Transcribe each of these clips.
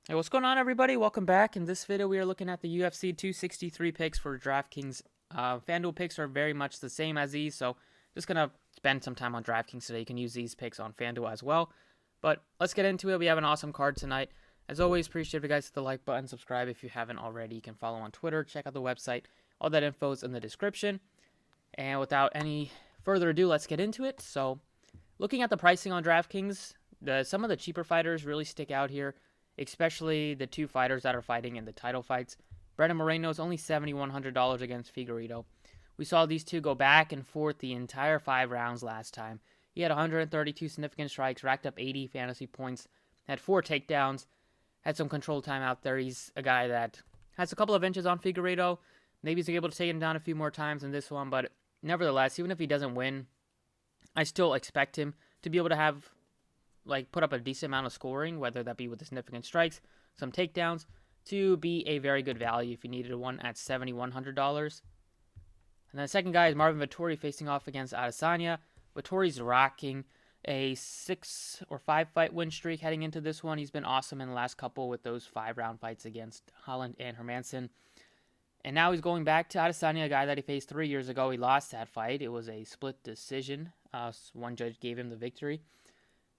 Hey, what's going on, everybody? Welcome back. In this video, we are looking at the UFC 263 picks for DraftKings. FanDuel picks are very much the same as these, so just gonna spend some time on DraftKings today. You can use these picks on FanDuel as well. But let's get into it. We have an awesome card tonight. As always, appreciate if you guys hit the like button, subscribe if you haven't already. You can follow on Twitter, check out the website. All that info is in the description. And without any further ado, let's get into it. So, looking at the pricing on DraftKings, some of the cheaper fighters really stick out here, especially the two fighters that are fighting in the title fights. Brandon Moreno is only $7,100 against Figueiredo. We saw these two go back and forth the entire 5 rounds last time. He had 132 significant strikes, racked up 80 fantasy points, had 4 takedowns, had some control time out there. He's a guy that has a couple of inches on Figueiredo. Maybe he's able to take him down a few more times in this one, but nevertheless, even if he doesn't win, I still expect him to be able to have put up a decent amount of scoring, whether that be with the significant strikes, some takedowns, to be a very good value if you needed one at $7,100. And then the second guy is Marvin Vettori facing off against Adesanya. Vettori's rocking a 6 or 5 fight win streak heading into this one. He's been awesome in the last couple with those 5 round fights against Holland and Hermanson. And now he's going back to Adesanya, a guy that he faced 3 years ago. He lost that fight. It was a split decision. One judge gave him the victory.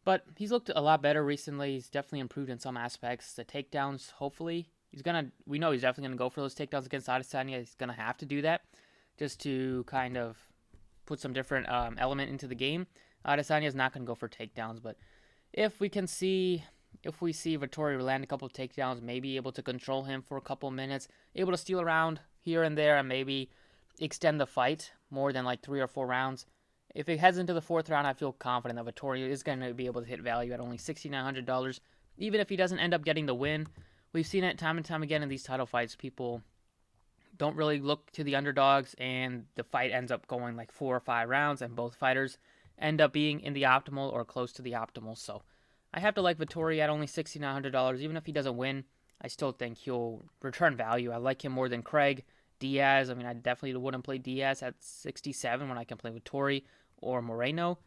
But he's looked a lot better recently. He's definitely improved in some aspects. The takedowns, hopefully, we know he's definitely going to go for those takedowns against Adesanya. He's going to have to do that just to kind of put some different element into the game. Adesanya is not going to go for takedowns, but if we see Vettori land a couple of takedowns, maybe able to control him for a couple of minutes, able to steal around here and there, and maybe extend the fight more than like 3 or 4 rounds. If it heads into the 4th round, I feel confident that Vettori is going to be able to hit value at only $6,900, even if he doesn't end up getting the win. We've seen it time and time again in these title fights. People don't really look to the underdogs, and the fight ends up going like 4 or 5 rounds, and both fighters end up being in the optimal or close to the optimal. So I have to like Vettori at only $6,900. Even if he doesn't win, I still think he'll return value. I like him more than Craig, Diaz. I mean, I definitely wouldn't play Diaz at 67 when I can play Vettori or Moreno.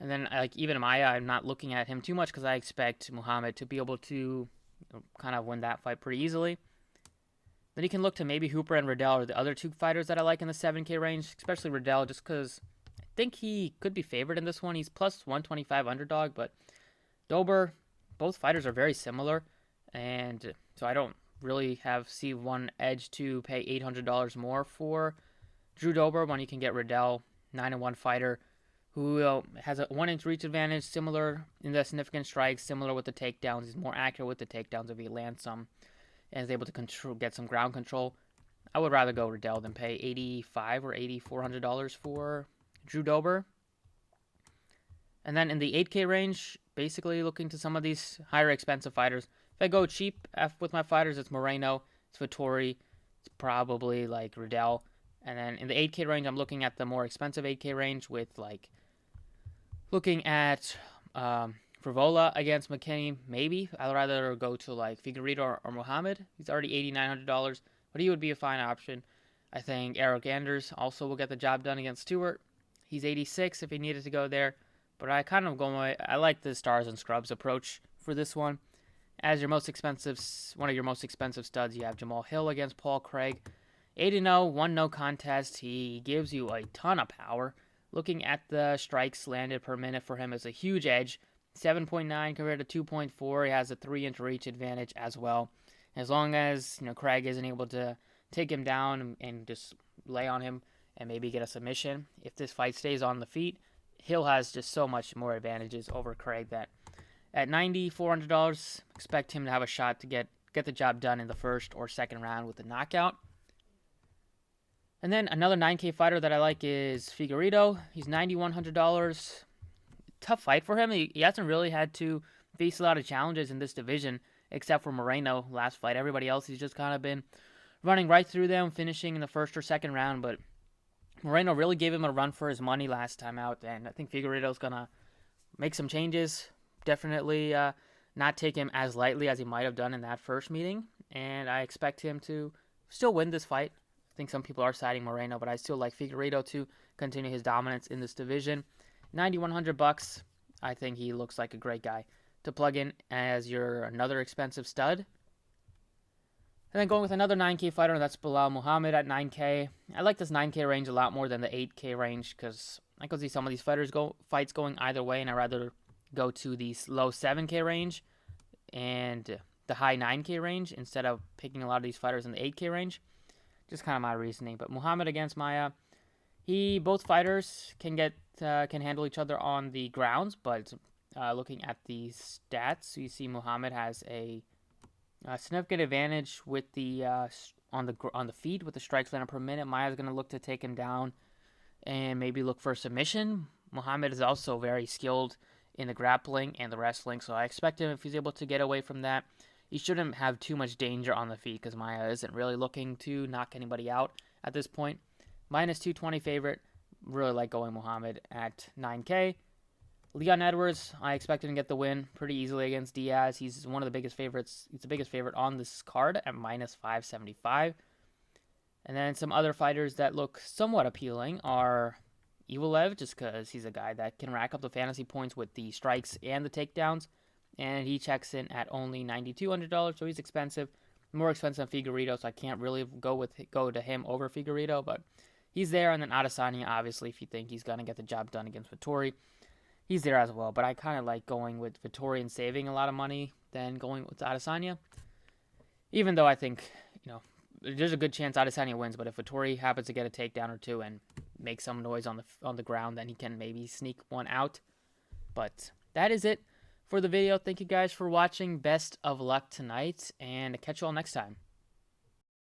And then, like, even Maya, I'm not looking at him too much because I expect Muhammad to be able to kind of win that fight pretty easily. Then you can look to maybe Hooper and Riddell or the other two fighters that I like in the 7K range, especially Riddell, just because I think he could be favored in this one. He's plus 125 underdog, but Dober, both fighters are very similar, and so I don't really see one edge to pay $800 more for Drew Dober when you can get Riddell, 9-1 fighter who has a 1 inch reach advantage, similar in the significant strikes, similar with the takedowns. He's more accurate with the takedowns if he lands some and is able to get some ground control. I would rather go Riddell than pay $8,500 or $8,400 for Drew Dober. And then in the 8K range, basically looking to some of these higher expensive fighters. If I go cheap with my fighters, it's Moreno, it's Vettori, it's probably like Riddell. And then in the 8K range, I'm looking at the more expensive 8K range with looking at Frivola against McKinney, maybe. I'd rather go to like Figueiredo or Muhammad. He's already $8,900, but he would be a fine option. I think Eric Anders also will get the job done against Stewart. He's 86 if he needed to go there. But I like the stars and scrubs approach for this one. As one of your most expensive studs, you have Jamal Hill against Paul Craig. 8-0, 1 no contest. He gives you a ton of power. Looking at the strikes landed per minute for him is a huge edge. 7.9 compared to 2.4. He has a 3 inch reach advantage as well. As long as Craig isn't able to take him down and just lay on him and maybe get a submission, if this fight stays on the feet, Hill has just so much more advantages over Craig that at $9,400, expect him to have a shot to get the job done in the 1st or 2nd round with a knockout. And then another 9K fighter that I like is Figueiredo. He's $9,100. Tough fight for him. He hasn't really had to face a lot of challenges in this division, except for Moreno last fight. Everybody else, he's just kind of been running right through them, finishing in the 1st or 2nd round, but Moreno really gave him a run for his money last time out, and I think Figueiredo's going to make some changes. Definitely not take him as lightly as he might have done in that first meeting, and I expect him to still win this fight. I think some people are siding Moreno, but I still like Figueiredo to continue his dominance in this division. $9,100, I think he looks like a great guy to plug in as your another expensive stud. And then going with another 9K fighter, that's Bilal Muhammad at 9K. I like this 9K range a lot more than the 8K range because I can see some of these fights going either way, and I'd rather go to the low 7K range and the high 9K range instead of picking a lot of these fighters in the 8K range. Just kind of my reasoning. But Muhammad against Maia, both fighters can handle each other on the grounds, but looking at the stats, you see Muhammad has a significant advantage with the on the feet with the strikes landed per minute. Maia's going to look to take him down and maybe look for a submission. Muhammad is also very skilled in the grappling and the wrestling, so I expect him, if he's able to get away from that, he shouldn't have too much danger on the feet because Maia isn't really looking to knock anybody out at this point. Minus 220 favorite. Really like going Muhammad at 9K. Leon Edwards, I expect him to get the win pretty easily against Diaz. He's one of the biggest favorites. He's the biggest favorite on this card at minus 575. And then some other fighters that look somewhat appealing are Evelev, just because he's a guy that can rack up the fantasy points with the strikes and the takedowns. And he checks in at only $9,200, so he's expensive. More expensive than Figueiredo, so I can't really go to him over Figueiredo, but he's there. And then Adesanya, obviously, if you think he's going to get the job done against Vettori, he's there as well. But I kind of like going with Vettori and saving a lot of money than going with Adesanya. Even though I think, there's a good chance Adesanya wins, but if Vettori happens to get a takedown or two and make some noise on the ground, then he can maybe sneak one out. But that is it for the video. Thank you guys for watching. Best of luck tonight, and catch you all next time.